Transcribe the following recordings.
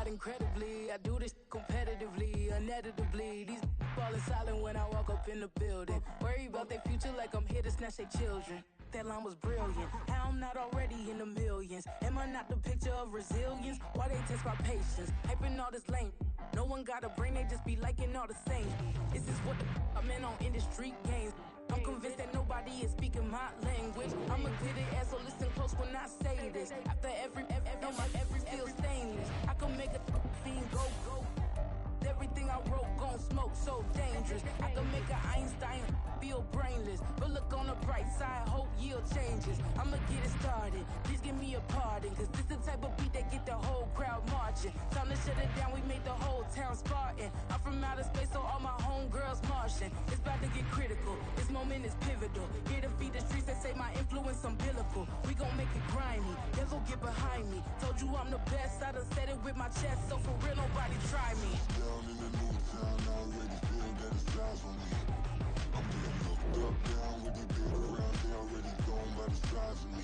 incredibly. I do this competitively, uneditably. These falling silent when I walk up in the building. Worry about their future like I'm here to snatch their children. That line was brilliant. How I'm not already in the millions? Am I not the picture of resilience? Why they test my patience? Hyping all this lame. No one got a brain, they just be liking all the same. This is what the I'm in on industry games. I'm convinced that nobody is speaking my language. I'm a good ass, so listen close when I say this. After every feel stainless. I can make a scene go. Everything I wrote gon' smoke, so dangerous. I can make an Einstein feel brainless. But look on the bright side, hope yield changes. I'ma get it started, please give me a pardon. Cause this the type of beat that get the whole crowd marching. Time to shut it down, we made the whole town Spartan. I'm from outer space, so all my homegirls Martian. It's about to get critical, this moment is pivotal. Here to feed the streets that say my influence umbilical. We gon' make it grimy, never get behind me. Told you I'm the best, I done said it with my chest. So for real, nobody try me. Down in the new town, I already feel that it's eyes on me. I'm getting looked up, down with the big around, they already gone by the size of me.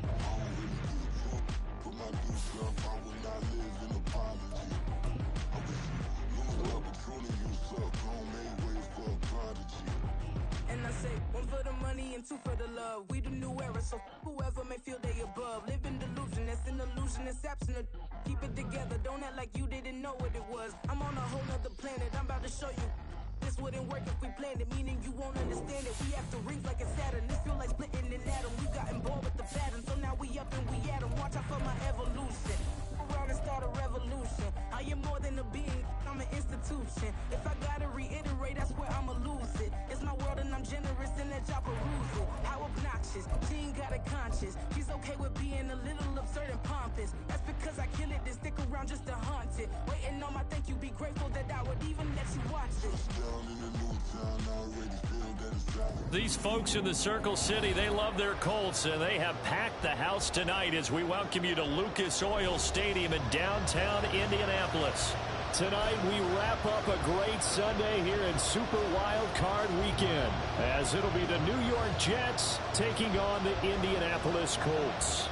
I don't really give a fuck, put my deuce up, I will not live in apology. I wish you lose love, but truly you suck, home made way for a prodigy. And I say, one for the money and two for the love. We the new era, so whoever may feel they above. Live in delusion, that's an illusion, that's absent. Keep it together, don't act like you didn't know what it was. I'm on a whole nother planet, I'm about to show you. This wouldn't work if we planned it, meaning you won't understand it. We have to rings like a Saturn, this feel like splitting an atom. We got involved with the pattern, so now we up and we at 'em. Watch out for my evolution. Around and start a revolution. I am more than a being, I'm an institution. If I gotta reiterate, that's where I'ma lose it. It's my world and I'm generous and let y'all peruse it. How obnoxious, she ain't got a conscience. She's okay with being a little absurd and pompous. That's because I kill it, then stick around just to haunt it. Waiting on my thank you, be grateful that I would even let you watch it. Down in the new town, I already feel that it's eyes. These folks in the Circle City, they love their Colts, and they have packed the house tonight as we welcome you to Lucas Oil Stadium in downtown Indianapolis. Tonight, we wrap up a great Sunday here in Super Wild Card Weekend, as it'll be the New York Jets taking on the Indianapolis Colts.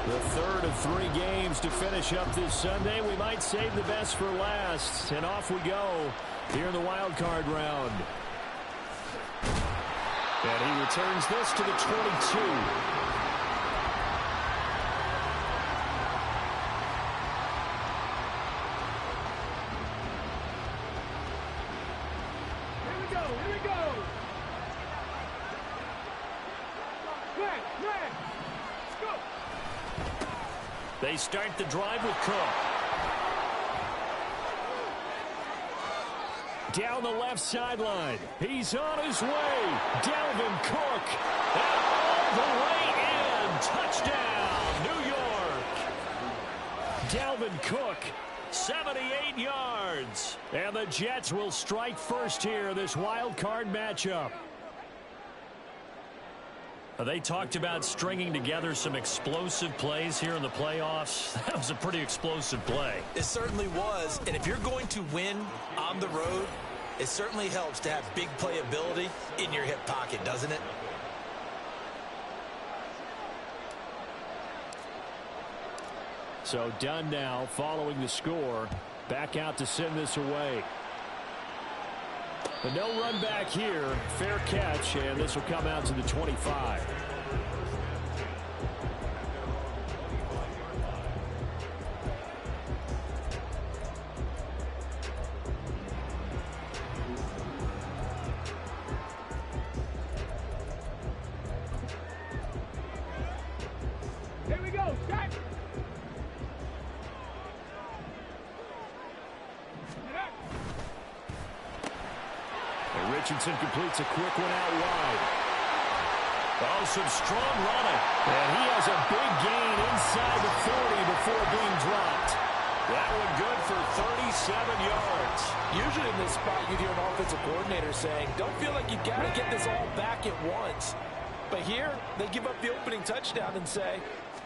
The third of three games to finish up this Sunday. We might save the best for last. And off we go here in the wild card round. And he returns this to the 22. Here we go. Red, let's go. They start the drive with Cook. Down the left sideline. He's on his way. Dalvin Cook. And all the way in. Touchdown, New York. Dalvin Cook, 78 yards. And the Jets will strike first here, this wild card matchup. They talked about stringing together some explosive plays here in the playoffs. That was a pretty explosive play. It certainly was. And if you're going to win on the road, it certainly helps to have big playability in your hip pocket, doesn't it? So done now following the score. Back out to send this away. But no run back here. Fair catch, and this will come out to the 25. Here we go, set. Richardson completes a quick one out wide. Oh, some strong running. And he has a big gain inside the 40 before being dropped. That one good for 37 yards. Usually in this spot, you'd hear an offensive coordinator saying, don't feel like you got to get this all back at once. But here, they give up the opening touchdown and say,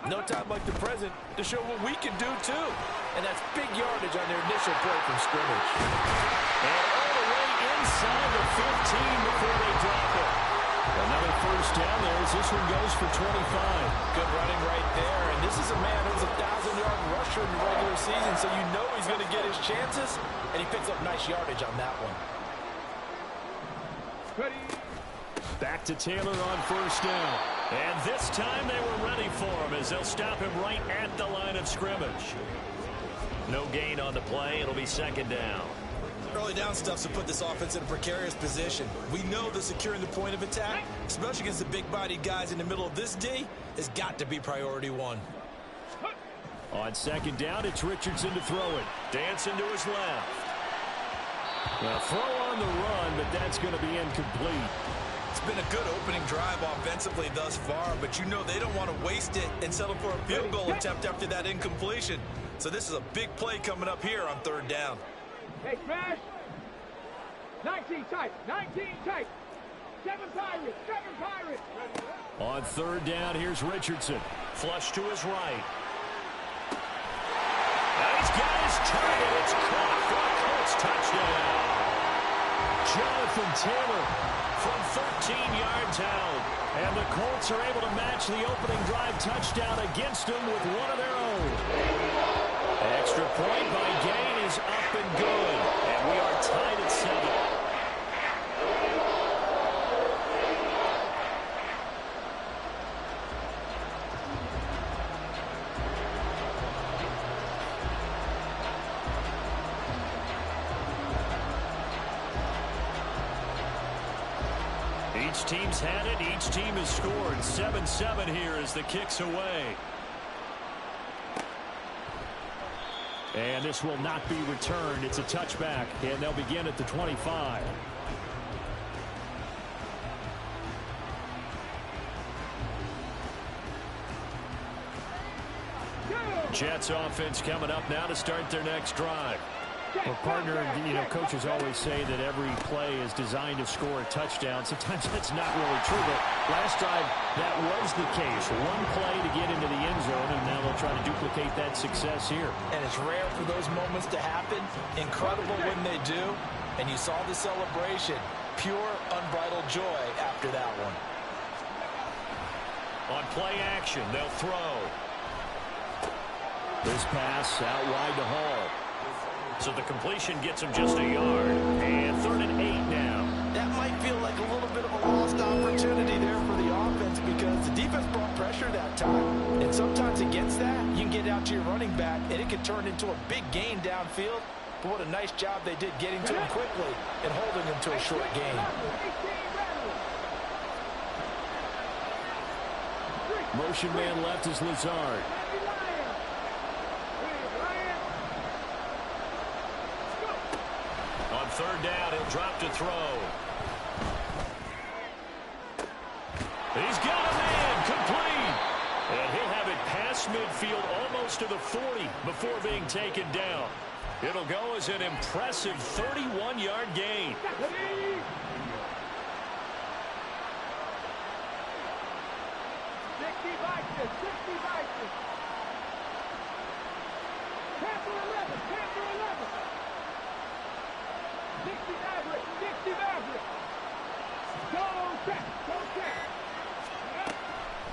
no time like the present to show what we can do too. and that's big yardage on their initial play from scrimmage. And all the way inside the 15 before they drop it. Another first down there as this one goes for 25. Good running right there, and this is a man who's a 1,000-yard rusher in the regular season, so you know he's going to get his chances, and he picks up nice yardage on that one. Ready. Back to Taylor on first down. And this time they were ready for him as they'll stop him right at the line of scrimmage. No gain on the play. It'll be second down. Early down stuff's to put this offense in a precarious position. We know that securing the point of attack, especially against the big-bodied guys in the middle of this D, has got to be priority one. On second down, it's Richardson to throw it. Dancing to his left. A throw on the run, but that's going to be incomplete. It's been a good opening drive offensively thus far, but you know they don't want to waste it and settle for a field goal attempt after that incompletion. So this is a big play coming up here on third down. Hey, smash. 19 tight. 19 tight. 7 Pirates. 7 Pirates. On third down, here's Richardson. Flush to his right. Now he's got his target. It's caught for a Colts touchdown. Jonathan Taylor from 13 yards out. And the Colts are able to match the opening drive touchdown against them with one of their own. Extra point by Gain is up and good. And we are tied at 7. Each team's had it. Each team has scored. 7-7 here as the kick's away. And this will not be returned. It's a touchback, and they'll begin at the 25. Jets offense coming up now to start their next drive. Well, partner, you know, coaches always say that every play is designed to score a touchdown. Sometimes that's not really true, but last drive that was the case. One play to get into the end zone, and now they'll try to duplicate that success here. And it's rare for those moments to happen. Incredible when they do. And you saw the celebration. Pure, unbridled joy after that one. On play action, they'll throw. This pass out wide to Hall. So the completion gets him just a yard. And 3rd and 8 now. That might feel like a little bit of a lost opportunity there for the offense because the defense brought pressure that time. And sometimes against that, you can get out to your running back, and it can turn into a big gain downfield. But what a nice job they did getting to him quickly and holding him to a short gain. Motion man left is Lazard. On 3rd down, he'll drop to throw. He's got a man, complete. And he'll have it past midfield almost to the 40 before being taken down. It'll go as an impressive 31-yard gain.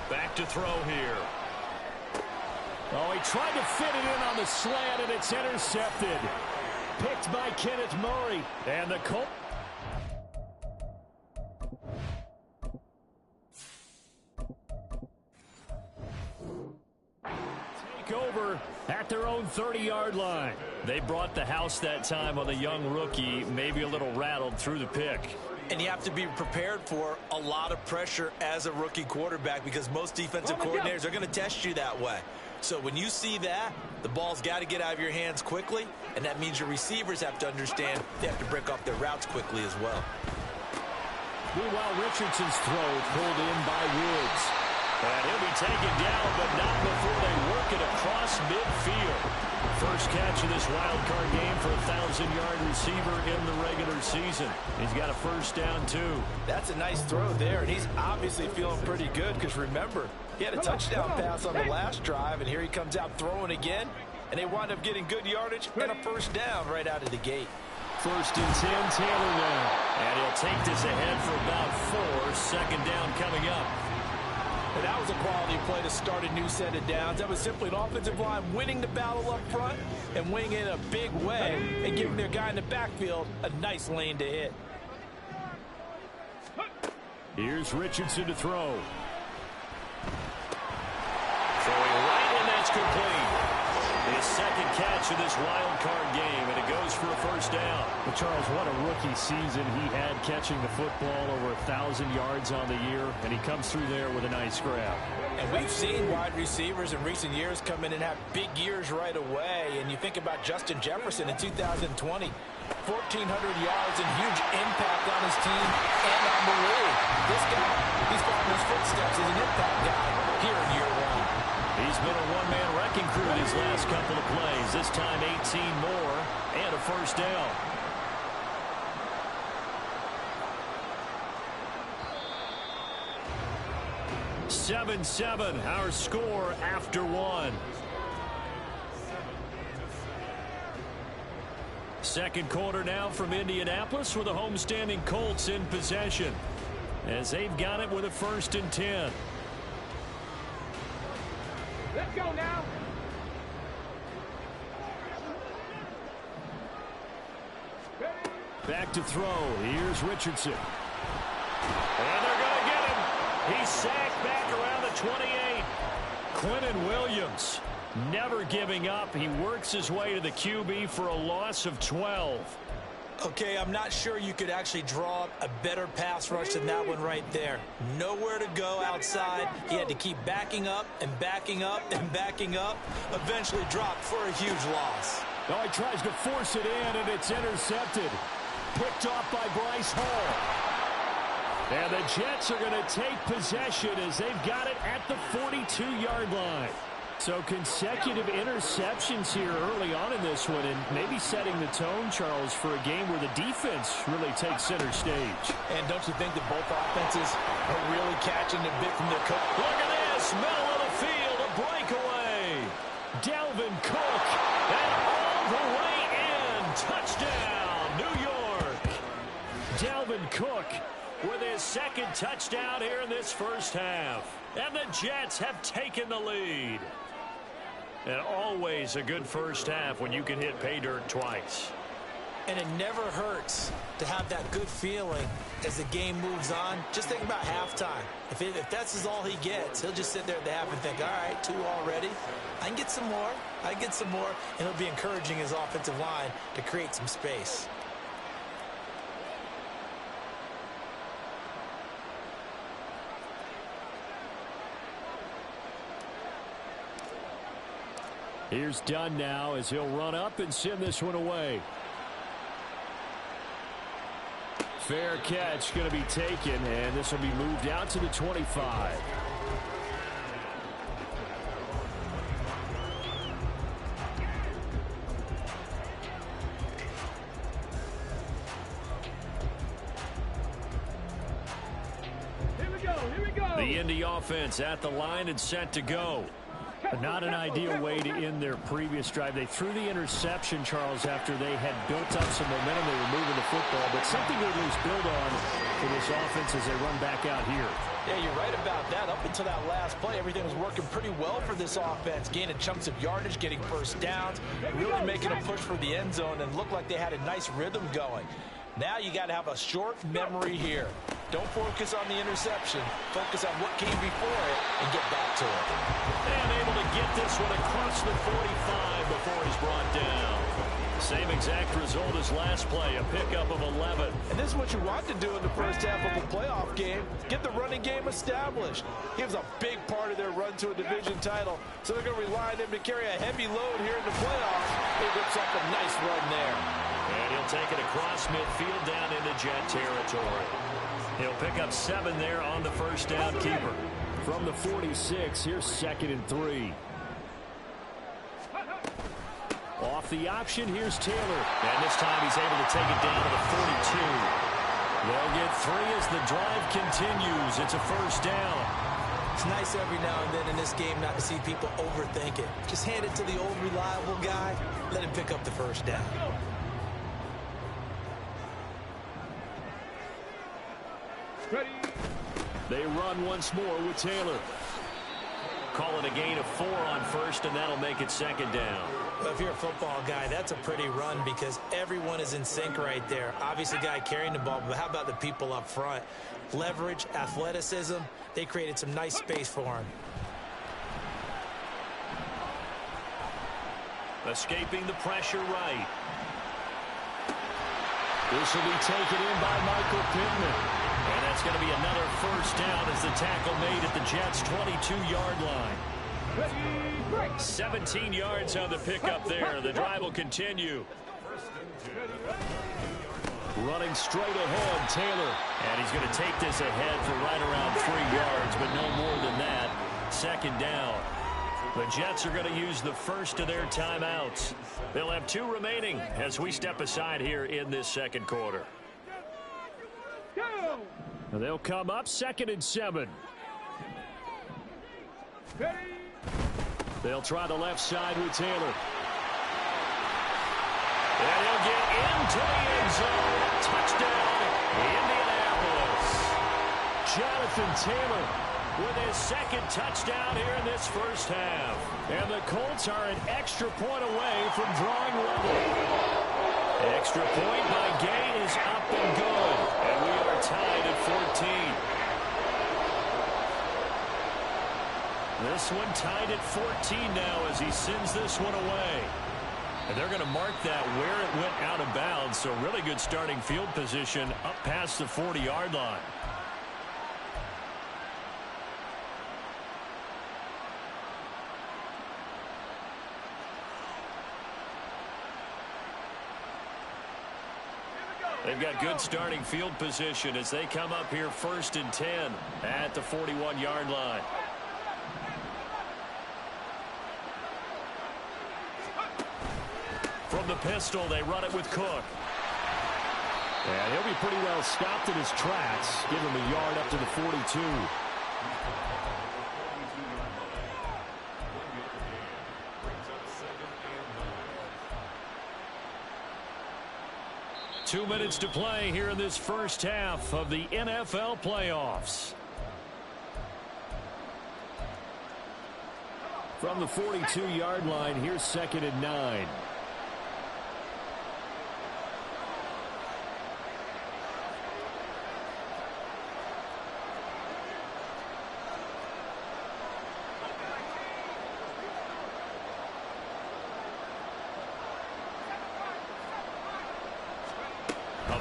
Back to throw here. Oh, he tried to fit it in on the slant, and it's intercepted. Picked by Kenneth Murray. And the Colts. Take over at their own 30-yard line. They brought the house that time on the young rookie, maybe a little rattled through the pick. And you have to be prepared for a lot of pressure as a rookie quarterback because most defensive coordinators are going to test you that way. So when you see that, the ball's got to get out of your hands quickly, and that means your receivers have to understand they have to break off their routes quickly as well. Meanwhile, Richardson's throw pulled in by Woods. And he'll be taken down, but not before they work it across midfield. First catch of this wild card game for a 1,000-yard receiver in the regular season. He's got a first down, too. That's a nice throw there, and he's obviously feeling pretty good because, remember, he had a touchdown pass on the last drive, and here he comes out throwing again. and they wind up getting good yardage and a first down right out of the gate. 1st and 10, Taylor now. And he'll take this ahead for about 4. Second down coming up. And that was a quality play to start a new set of downs. That was simply an offensive line winning the battle up front and winning it in a big way and giving their guy in the backfield a nice lane to hit. Here's Richardson to throw. Throwing right, and that's complete. His second catch of this wild card game, and it goes for a first down. Well, Charles, what a rookie season he had catching the football, over 1,000 yards on the year, and he comes through there with a nice grab. And we've seen wide receivers in recent years come in and have big years right away. And you think about Justin Jefferson in 2020, 1,400 yards and huge impact on his team and on the league. This guy, he's following his footsteps as an impact guy here in year 1. He's been a one-man wrecking crew these last couple of plays. This time 18 more and a first down. "7-7", our score after 1. Second quarter now from Indianapolis with the homestanding Colts in possession, as they've got it with a 1st and 10. Let's go now. Back to throw. Here's Richardson. And they're going to get him. He's sacked back around the 28. Quentin Williams never giving up. He works his way to the QB for a loss of 12. Okay, I'm not sure you could actually draw up a better pass rush than that one right there. Nowhere to go outside. He had to keep backing up and backing up and backing up. Eventually dropped for a huge loss. Oh, he tries to force it in, and it's intercepted. Picked off by Bryce Hall. And the Jets are going to take possession as they've got it at the 42-yard line. So consecutive interceptions here early on in this one, and maybe setting the tone, Charles, for a game where the defense really takes center stage. And don't you think that both offenses are really catching a bit from their coach? Look at this, middle of the field, a breakaway. Dalvin Cook, and all the way in. Touchdown, New York. Dalvin Cook with his second touchdown here in this first half. And the Jets have taken the lead. And always a good first half when you can hit pay dirt twice. And it never hurts to have that good feeling as the game moves on. Just think about halftime. If that's all he gets, he'll just sit there at the half and think, all right, 2 already. I can get some more. I can get some more. And he'll be encouraging his offensive line to create some space. Here's Dunn now as he'll run up and send this one away. Fair catch going to be taken, and this will be moved out to the 25. Here we go. The Indy offense at the line and set to go. Not an ideal way to end their previous drive. They threw the interception, Charles, after they had built up some momentum. They were moving the football, but something to at least build on for this offense as they run back out here. Yeah, you're right about that. Up until that last play, everything was working pretty well for this offense, gaining chunks of yardage, getting first downs, really making a push for the end zone, and looked like they had a nice rhythm going. Now you got to have a short memory here. Don't focus on the interception. Focus on what came before it and get back to it. And able to get this one across the 45 before he's brought down. Same exact result as last play, a pickup of 11. And this is what you want to do in the first half of a playoff game. Get the running game established. He was a big part of their run to a division title, so they're going to rely on him to carry a heavy load here in the playoffs. He whips up a nice run there. And he'll take it across midfield down into Jet territory. He'll pick up 7 there on the first down keeper. From the 46, here's 2nd and 3. Off the option, here's Taylor. And this time he's able to take it down to the 42. They'll get 3 as the drive continues. It's a first down. It's nice every now and then in this game not to see people overthink it. Just hand it to the old reliable guy. Let him pick up the first down. Ready. They run once more with Taylor. Call it a gain of 4 on first, and that'll make it second down. Well, if you're a football guy, that's a pretty run because everyone is in sync right there. Obviously, guy carrying the ball, but how about the people up front? Leverage, athleticism, they created some nice space for him. Escaping the pressure right. This will be taken in by Michael Pittman. And that's going to be another first down as the tackle made at the Jets' 22-yard line. 17 yards on the pickup there. The drive will continue. Running straight ahead, Taylor. And he's going to take this ahead for right around 3 yards, but no more than that. Second down. The Jets are going to use the first of their timeouts. They'll have 2 remaining as we step aside here in this second quarter. They'll come up 2nd and 7. They'll try the left side with Taylor. And he'll get into the end zone. Touchdown, Indianapolis. Jonathan Taylor with his 2nd touchdown here in this first half. And the Colts are an extra point away from drawing level. Extra point by Gay is up and good. And we are tied at 14. This one tied at 14 now as he sends this one away. And they're going to mark that where it went out of bounds. So really good starting field position up past the 40-yard line. They've got good starting field position as they come up here 1st and 10 at the 41-yard line. From the pistol, they run it with Cook. And he'll be pretty well stopped in his tracks. Give him a yard up to the 42. Two minutes to play here in this first half of the NFL playoffs. From the 42-yard line, here's 2nd and 9.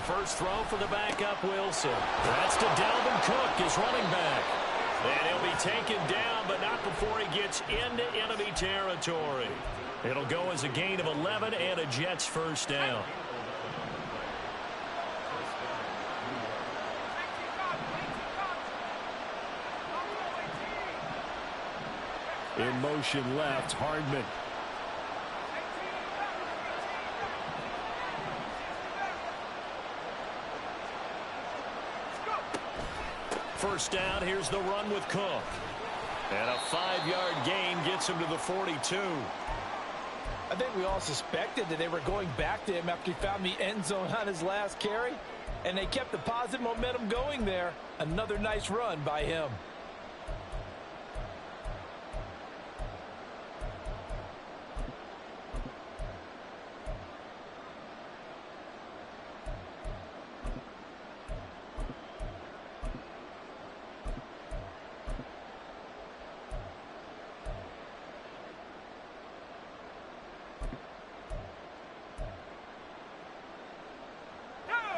First throw for the backup, Wilson. That's to Dalvin Cook, his running back. And he'll be taken down, but not before he gets into enemy territory. It'll go as a gain of 11 and a Jets first down. In motion left, Hardman. First down, here's the run with Cook. And a 5-yard gain gets him to the 42. I think we all suspected that they were going back to him after he found the end zone on his last carry. And they kept the positive momentum going there. Another nice run by him.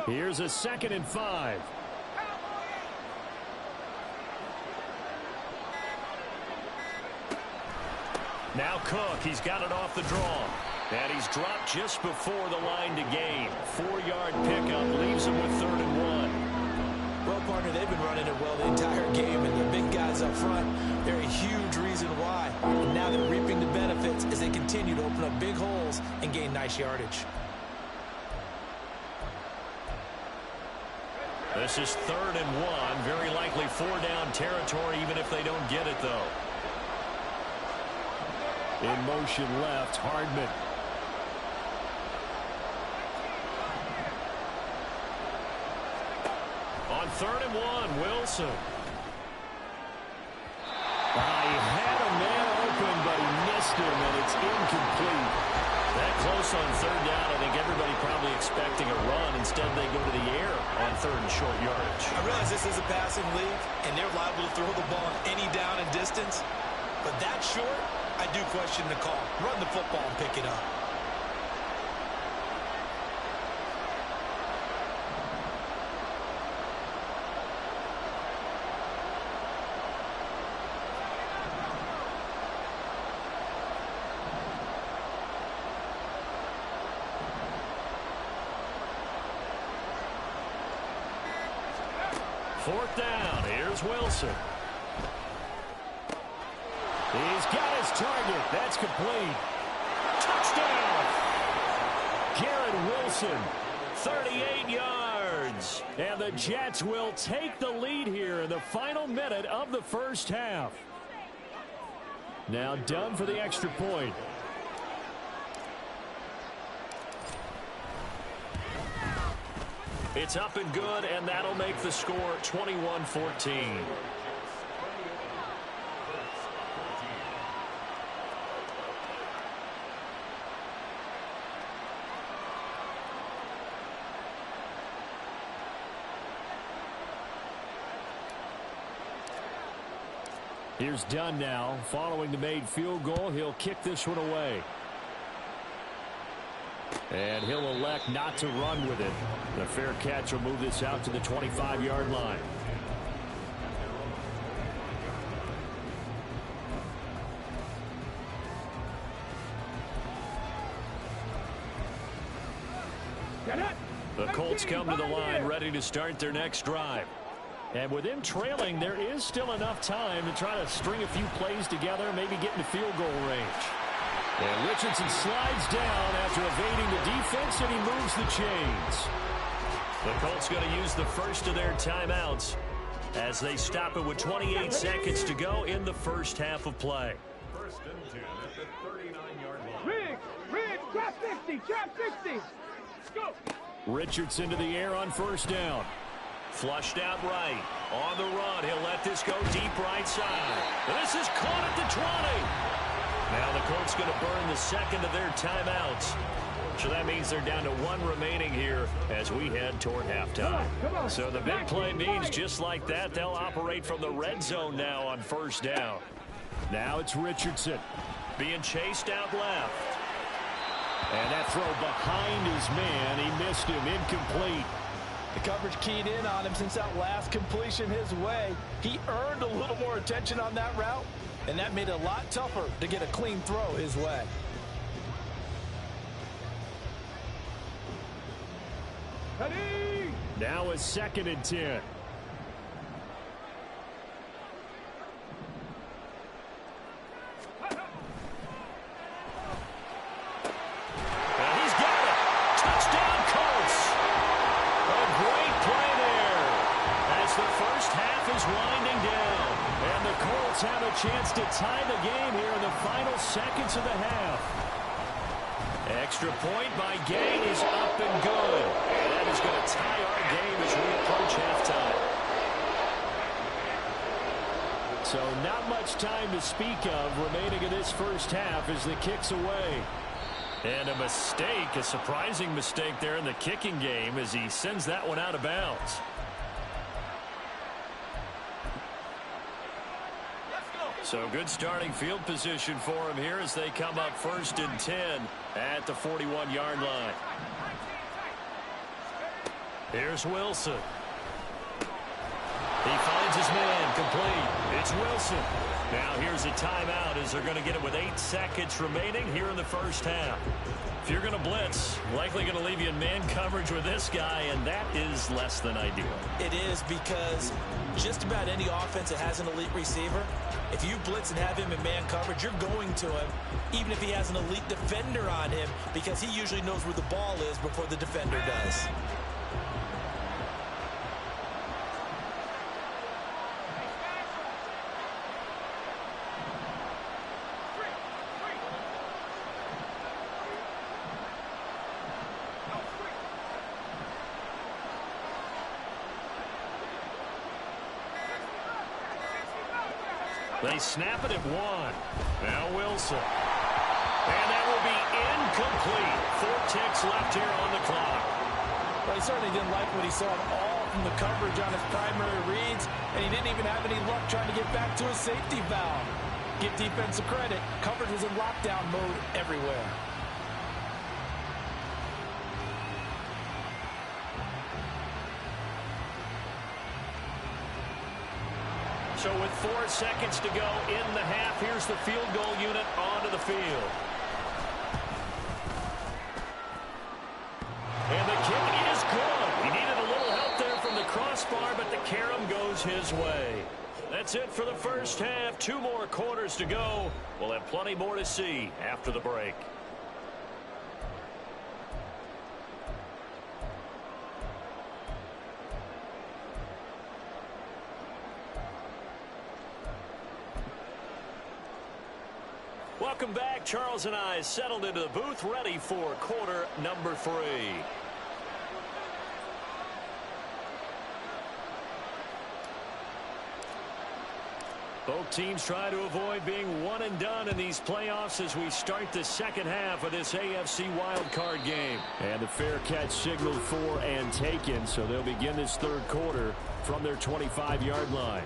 Here's a 2nd and 5. Now Cook, he's got it off the draw. And he's dropped just before the line to gain. 4-yard pickup leaves him with 3rd and 1. Well, partner, they've been running it well the entire game, and the big guys up front, they're a huge reason why. And now they're reaping the benefits as they continue to open up big holes and gain nice yardage. This is 3rd and 1. Very likely 4-down territory, even if they don't get it, though. In motion left, Hardman. On 3rd and 1, Wilson. He had a man open, but he missed him, and it's incomplete. That close on 3rd down. I think everybody probably expecting a run. Instead, they go to the air on 3rd and short yardage. I realize this is a passing league, and they're liable to throw the ball on any down and distance. But that short, I do question the call. Run the football and pick it up. Fourth down. Here's Wilson. He's got his target. That's complete. Touchdown! Garrett Wilson, 38 yards. And the Jets will take the lead here in the final minute of the first half. Now done for the extra point. It's up and good, and that'll make the score 21-14. Here's Dunn now. Following the made field goal, he'll kick this one away. And he'll elect not to run with it. The fair catch will move this out to the 25-yard line. The Colts come to the line ready to start their next drive. And with them trailing, there is still enough time to try to string a few plays together, maybe get into field goal range. And Richardson slides down after evading the defense, and he moves the chains. The Colts going to use the first of their timeouts as they stop it with 28 seconds to go in the first half of play. 1st and 10 at the 39-yard line. Riggs, drop 60, Let's go. Richardson to the air on 1st down. Flushed out right. On the run, he'll let this go deep right side. This is caught at the 20. Now the Colts going to burn the second of their timeouts. So that means they're down to 1 remaining here as we head toward halftime. So the big play means just like that, they'll operate from the red zone now on 1st down. Now it's Richardson. Being chased out left. And that throw behind his man, he missed him, incomplete. The coverage keyed in on him since that last completion his way. He earned a little more attention on that route, and that made it a lot tougher to get a clean throw his way. Now a 2nd and 10. Have a chance to tie the game here in the final seconds of the half. Extra point by Gain is up and good. And that is going to tie our game as we approach halftime. So not much time to speak of remaining in this first half as the kick's away. And a mistake, a surprising mistake there in the kicking game as he sends that one out of bounds. So good starting field position for him here as they come up 1st and 10 at the 41-yard line. Here's Wilson. He finds his man complete. It's Wilson. Now here's a timeout as they're going to get it with 8 seconds remaining here in the first half. If you're going to blitz, likely going to leave you in man coverage with this guy, and that is less than ideal. It is because just about any offense that has an elite receiver, if you blitz and have him in man coverage, you're going to him, even if he has an elite defender on him, because he usually knows where the ball is before the defender does. They snap it at 1. Now Wilson. And that will be incomplete. 4 ticks left here on the clock. Well, he certainly didn't like what he saw at all from the coverage on his primary reads, and he didn't even have any luck trying to get back to his safety valve. Give defensive credit. Coverage was in lockdown mode everywhere. So with 4 seconds to go in the half, here's the field goal unit onto the field. And the kick is good. He needed a little help there from the crossbar, but the carom goes his way. That's it for the first half. 2 more quarters to go. We'll have plenty more to see after the break. Welcome back. Charles and I settled into the booth, ready for quarter number 3. Both teams try to avoid being one and done in these playoffs as we start the second half of this AFC wildcard game. And the fair catch signaled for and taken, so they'll begin this third quarter from their 25-yard line.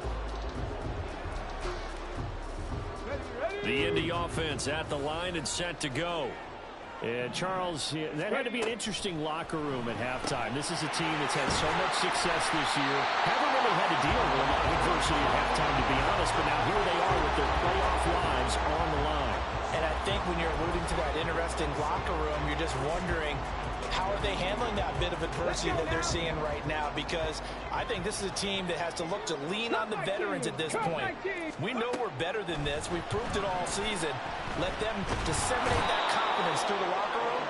The Indy offense at the line and set to go. And Charles, that had to be an interesting locker room at halftime. This is a team that's had so much success this year. Haven't really had to deal with a lot of adversity at halftime, to be honest, but now here they are with their playoff lives on the line. And I think when you're alluding to that interesting locker room, you're just wondering, how are they handling that bit of adversity that they're seeing right now? Because I think this is a team that has to look to lean on the veterans at this point. We know we're better than this. We've proved it all season. Let them disseminate that confidence through the locker room.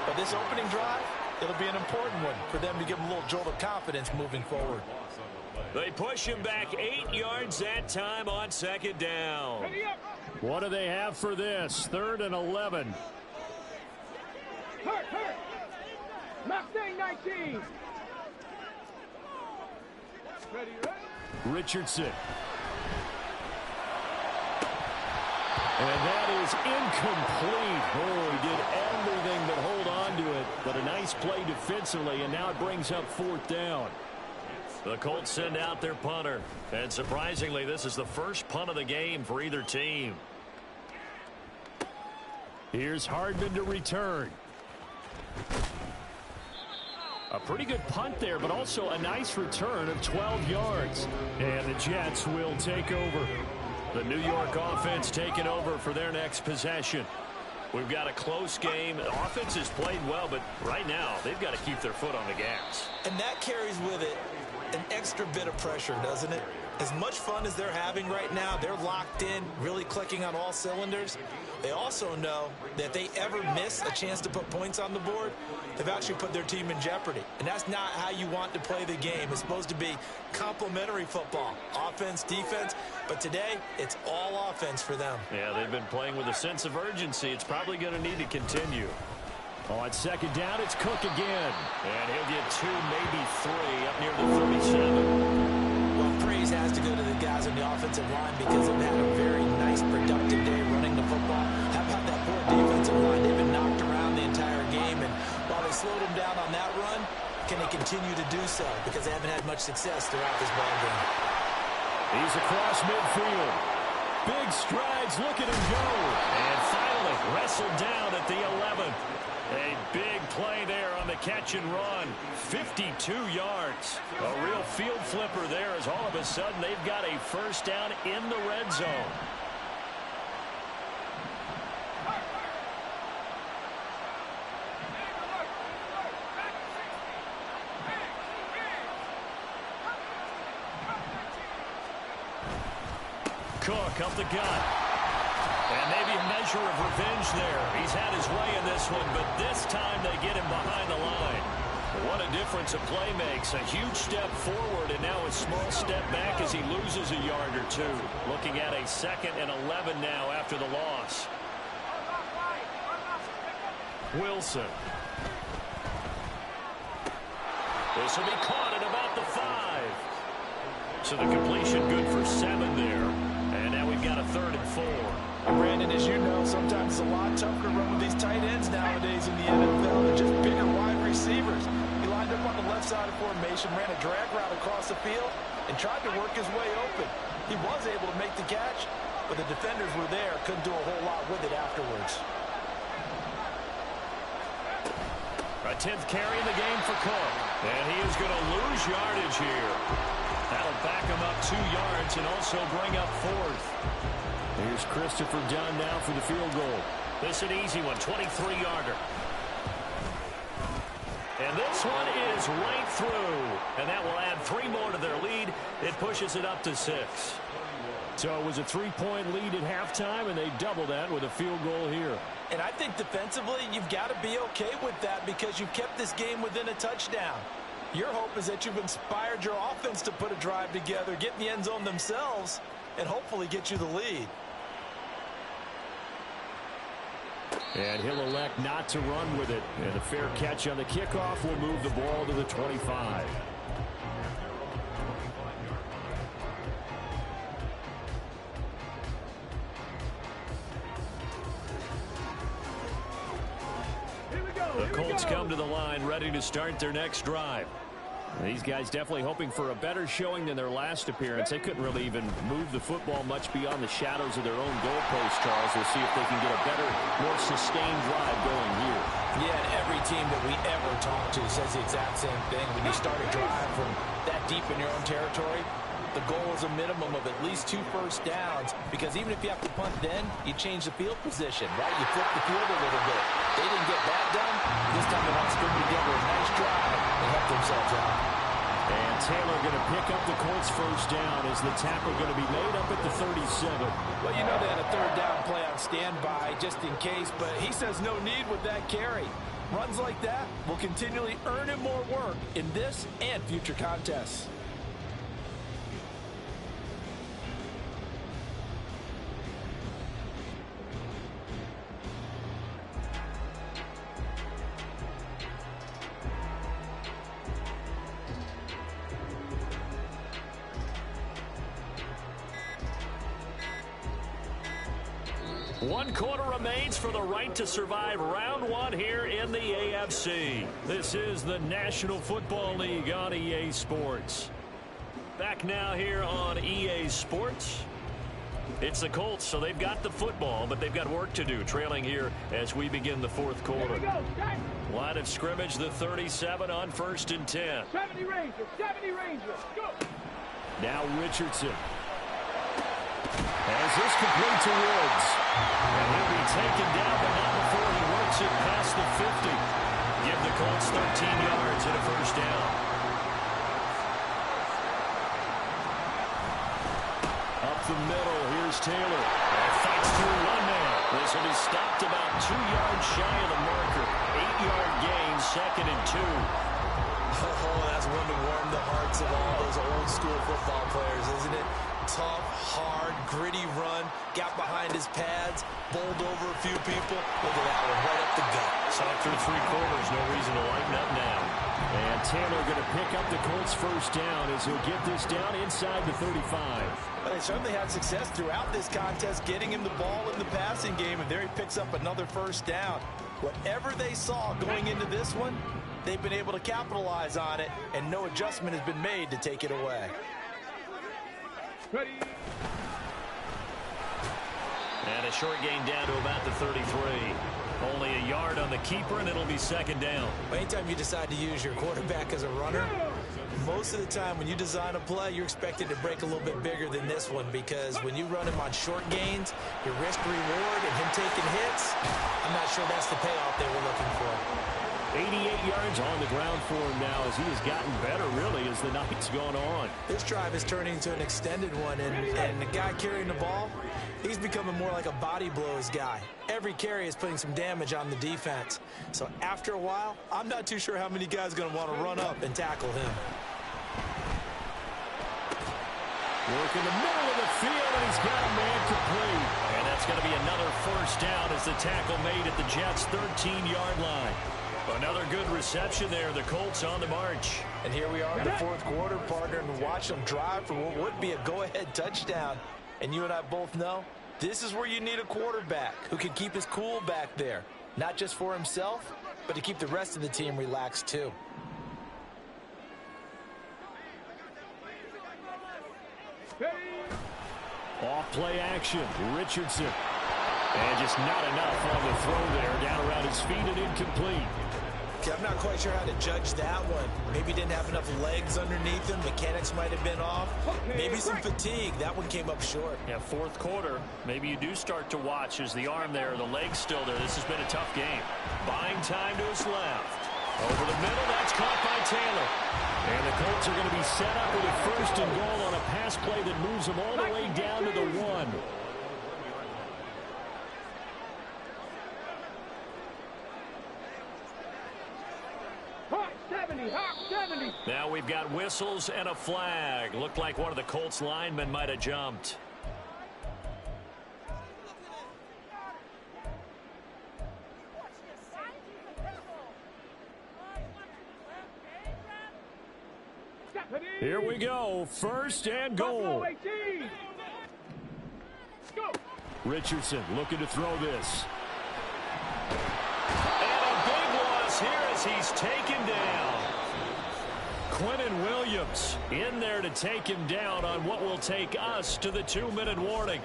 But this opening drive, it'll be an important one for them to give them a little jolt of confidence moving forward. They push him back 8 yards that time on second down. What do they have for this? 3rd and 11. Hurt. Mustang 19. Ready. Richardson. And that is incomplete. Oh, he did everything but hold on to it. But a nice play defensively, and now it brings up 4th down. The Colts send out their punter. And surprisingly, this is the first punt of the game for either team. Here's Hardman to return. A pretty good punt there, but also a nice return of 12 yards. And the Jets will take over. The New York offense taking over for their next possession. We've got a close game. The offense has played well, but right now they've got to keep their foot on the gas. And that carries with it an extra bit of pressure, doesn't it? As much fun as they're having right now, they're locked in, really clicking on all cylinders. They also know that if they ever miss a chance to put points on the board, they've actually put their team in jeopardy. And that's not how you want to play the game. It's supposed to be complementary football, offense, defense. But today, it's all offense for them. Yeah, they've been playing with a sense of urgency. It's probably going to need to continue. On second down, it's Cook again. And he'll get 2, maybe 3 up near the 37. Well, praise has to go to the guys on the offensive line because they've had a very nice, productive day running the football. How about that poor defensive line? They've been knocked around the entire game, and while they slowed them down on that run, can they continue to do so? Because they haven't had much success throughout this ball game. He's across midfield. Big strides, look at him go. And finally wrestled down at the 11. A big play there on the catch and run. 52 yards. A real field flipper there as all of a sudden they've got a first down in the red zone. Cook up the gut. And maybe a measure of revenge there. He's had his way in this one, but this time they get him behind the line. What a difference a play makes. A huge step forward and now a small step back as he loses a yard or 2. Looking at a 2nd and 11 now after the loss. Wilson. This will be caught at about the 5. So the completion good for 7 there. And now we've got a 3rd and 4. Brandon, as you know, sometimes it's a lot tougher to run with these tight ends nowadays in the NFL than just bigger wide receivers. He lined up on the left side of formation, ran a drag route across the field, and tried to work his way open. He was able to make the catch, but the defenders were there, couldn't do a whole lot with it afterwards. A 10th carry in the game for Cook. And he is going to lose yardage here. That'll back him up 2 yards and also bring up 4th. Here's Christopher Dunn now for the field goal. This is an easy one, 23-yarder. And this one is right through. And that will add 3 more to their lead. It pushes it up to 6. So it was a 3-point lead at halftime, and they double that with a field goal here. And I think defensively, you've got to be okay with that because you've kept this game within a touchdown. Your hope is that you've inspired your offense to put a drive together, get in the end zone themselves, and hopefully get you the lead. And he'll elect not to run with it. And a fair catch on the kickoff will move the ball to the 25. The Colts come to the line ready to start their next drive. These guys definitely hoping for a better showing than their last appearance. They couldn't really even move the football much beyond the shadows of their own goalpost, Charles. We'll see if they can get a better, more sustained drive going here. Yeah, and every team that we ever talk to says the exact same thing. When you start a drive from that deep in your own territory, the goal is a minimum of at least 2 first downs, because even if you have to punt then, you change the field position, right? You flip the field a little bit. They didn't get that done. This time they want to string together a nice drive and help themselves out. And Taylor going to pick up the Colts first down as the tackle going to be made up at the 37. Well, you know they had a 3rd down play on standby just in case, but he says no need with that carry. Runs like that will continually earn him more work in this and future contests. One quarter remains for the right to survive round 1 here in the AFC. This is the National Football League on EA Sports. Back now here on EA Sports. It's the Colts, so they've got the football, but they've got work to do, trailing here as we begin the 4th quarter. Line of scrimmage, the 37 on 1st and 10. 70 Rangers, go! Now Richardson. As this complete to Woods. And he'll be taken down, but not before he works it past the 50. Give the Colts 13 yards and a first down. Up the middle, here's Taylor. And fights through one man. This will be stopped about 2 yards shy of the marker. 8-yard gain, 2nd and 2. Oh, that's one to warm the hearts of all those old school football players, isn't it? Tough, hard, gritty run, got behind his pads, bowled over a few people. Look at that one, right up the gut. Saw through 3 quarters, no reason to lighten up now. And Taylor going to pick up the Colts first down as he'll get this down inside the 35. Well, they certainly had success throughout this contest, getting him the ball in the passing game, and there he picks up another first down. Whatever they saw going into this one, they've been able to capitalize on it, and no adjustment has been made to take it away. Ready. And a short gain down to about the 33. Only a yard on the keeper, and it'll be 2nd down. Anytime you decide to use your quarterback as a runner, most of the time when you design a play, you're expected to break a little bit bigger than this one, because when you run him on short gains, your risk-reward and him taking hits, I'm not sure that's the payoff they were looking for. 88 yards on the ground for him now as he has gotten better, really, as the night's gone on. This drive is turning into an extended one, and the guy carrying the ball, he's becoming more like a body blows guy. Every carry is putting some damage on the defense. So after a while, I'm not too sure how many guys are going to want to run up and tackle him. Work in the middle of the field, and he's got a man complete. And that's going to be another first down as the tackle made at the Jets' 13-yard line. Another good reception there. The Colts on the march. And here we are in the fourth quarter, partner, and watch them drive for what would be a go-ahead touchdown. And you and I both know this is where you need a quarterback who can keep his cool back there. Not just for himself, but to keep the rest of the team relaxed too. Off play action, Richardson. And just not enough on the throw there. Down around his feet and incomplete. Okay, I'm not quite sure how to judge that one. Maybe didn't have enough legs underneath him. Mechanics might have been off. Maybe some fatigue. That one came up short. Yeah, fourth quarter. Maybe you do start to watch as the arm there, the leg's still there. This has been a tough game. Buying time to his left. Over the middle, that's caught by Taylor. And the Colts are going to be set up with a first and goal on a pass play that moves them all the way down to the 1. Now we've got whistles and a flag. Looked like one of the Colts linemen might have jumped. Here we go. First and goal. Richardson looking to throw this. And a big loss here as he's taken down. Quinnen Williams in there to take him down on what will take us to the 2-minute warning.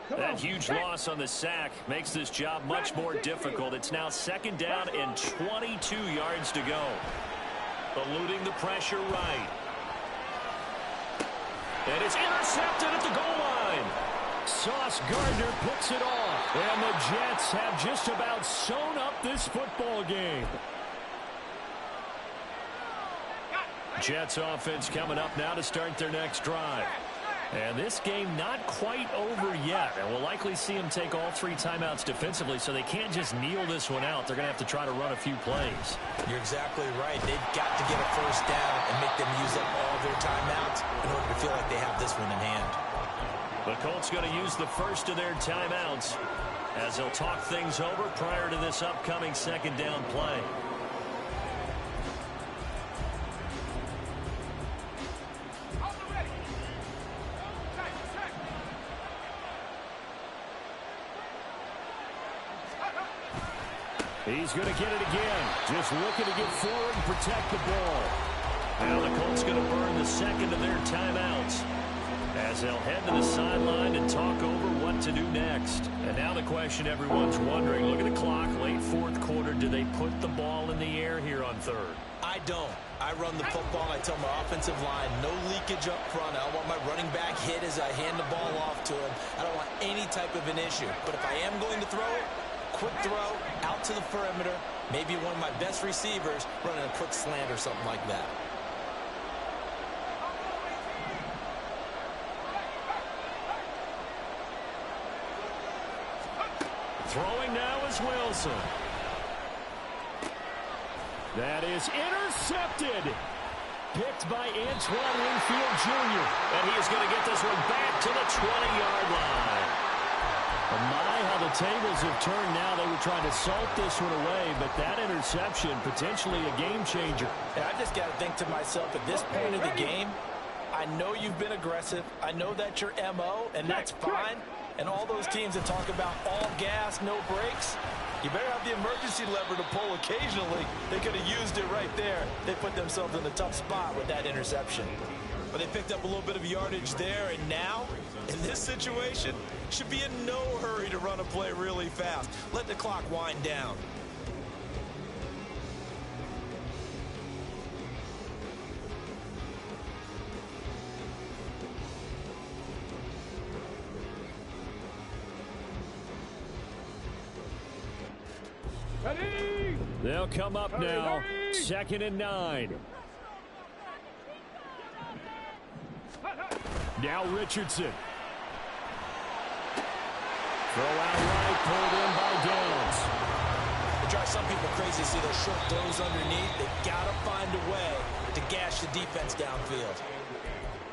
That huge loss on the sack makes this job much more difficult. It's now 2nd down and 22 yards to go. Eluding the pressure right. And it's intercepted at the goal line. Sauce Gardner picks it off. And the Jets have just about sewn up this football game. Jets offense coming up now to start their next drive. And this game not quite over yet. And we'll likely see them take all 3 timeouts defensively, so they can't just kneel this one out. They're going to have to try to run a few plays. You're exactly right. They've got to get a first down and make them use up all their timeouts in order to feel like they have this one in hand. The Colts going to use the first of their timeouts as they'll talk things over prior to this upcoming 2nd down play. He's going to get it again. Just looking to get forward and protect the ball. Now the Colts going to burn the 2nd of their timeouts as they'll head to the sideline and talk over what to do next. And now the question everyone's wondering, look at the clock, late 4th quarter. Do they put the ball in the air here on 3rd? I don't. I run the football. I tell my offensive line, no leakage up front. I don't want my running back hit as I hand the ball off to him. I don't want any type of an issue. But if I am going to throw it, quick throw out to the perimeter, maybe one of my best receivers running a quick slant or something like that. Throwing now is Wilson. That is intercepted. Picked by Antoine Winfield Jr. And he is going to get this one back to the 20-yard line. My, how the tables have turned now. They were trying to salt this one away, but that interception, potentially a game changer. And I just got to think to myself, at this point of the game, I know you've been aggressive. I know that's your MO, and that's fine. And all those teams that talk about all gas, no brakes, you better have the emergency lever to pull occasionally. They could have used it right there. They put themselves in a tough spot with that interception. But they picked up a little bit of yardage there, and now, in this situation, should be in no hurry to run a play really fast. Let the clock wind down. Ready? They'll come up now. 2nd and 9. Now Richardson. Throw out right, pulled in by Downs. It drives some people crazy to see those short throws underneath. They've got to find a way to gash the defense downfield.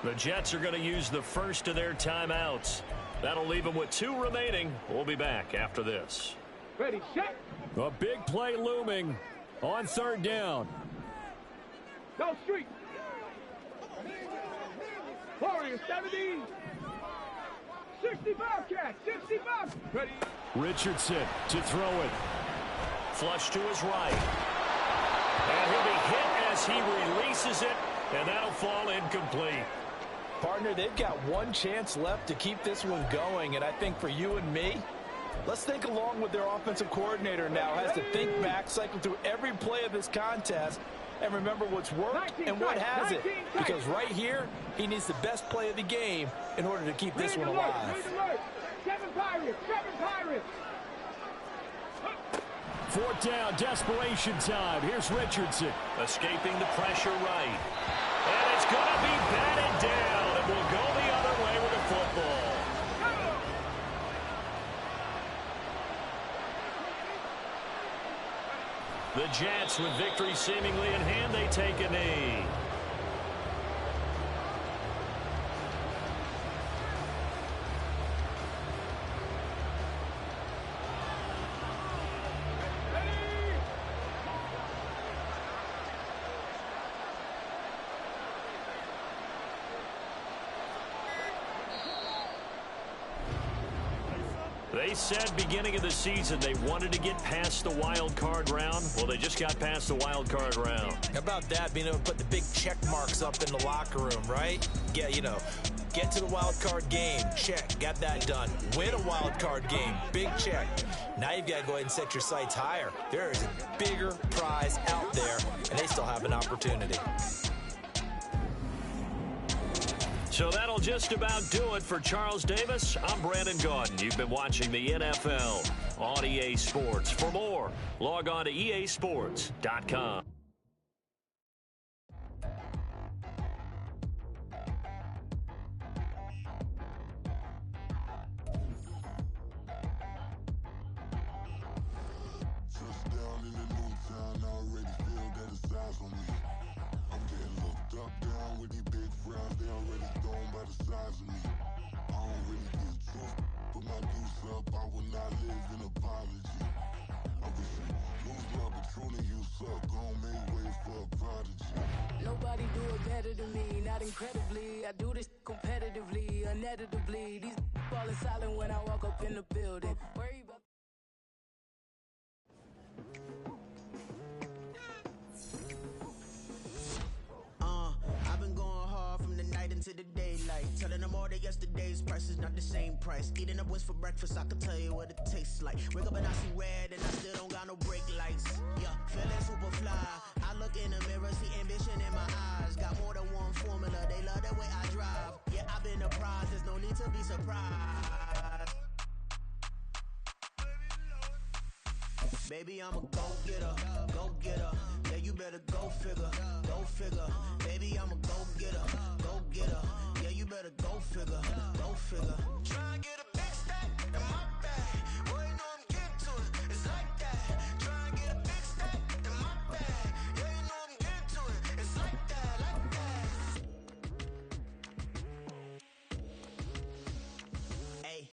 The Jets are going to use the first of their timeouts. That'll leave them with 2 remaining. We'll be back after this. Ready, set. A big play looming on 3rd down. Go street. Warriors 70. 60 Bobcats. 60 Bobcats. Ready. Richardson to throw it. Flush to his right. And he'll be hit as he releases it, and that'll fall incomplete. Partner, they've got one chance left to keep this one going, and I think for you and me, let's think along with their offensive coordinator now. Has to think back, cycle through every play of this contest, and remember what's worked and what hasn't. Because right here, he needs the best play of the game in order to keep this one alive. 7 Pirates. 7 Pirates. 4th down, desperation time. Here's Richardson. Escaping the pressure right. And it's going to be batted down. It will go the other way with the football. The Jets, with victory seemingly in hand, they take a knee. They said beginning of the season they wanted to get past the wild card round. Well, they just got past the wild card round. How about that, being able to put the big check marks up in the locker room, right? Get to the wild card game, check, got that done. Win a wild card game, big check. Now you've got to go ahead and set your sights higher. There is a bigger prize out there, and they still have an opportunity. So that'll just about do it for Charles Davis. I'm Brandon Gaudin. You've been watching the NFL on EA Sports. For more, log on to easports.com. Touchdown in the new town, I already feel that it's eyes on me. I'm getting looked up, down with these big frowns, they already gone by the size of me. I don't really get truth, put my goose up, I will not live in apology. I wish you lose love, but truly you suck, gon' make way for a prodigy. Nobody do it better than me, not incredibly. I do this competitively, uneditably. These falling silent when I walk up in the building. Worry about I've been going hard from the night into the daylight, telling them all that yesterday's price is not the same price. Eating up what's for breakfast, I can tell you what it tastes like. Wake up and I see red and I still don't got no brake lights. Yeah, feeling super fly. I look in the mirror, see ambition in my eyes. Got more than one formula, they love the way I drive. Yeah, I've been a prize, there's no need to be surprised. Baby, I'm a go-getter, go-getter. Yeah, you better go figure, go figure. Baby, I'm a go-getter, go-getter. Yeah, you better go figure, go figure. Try and get a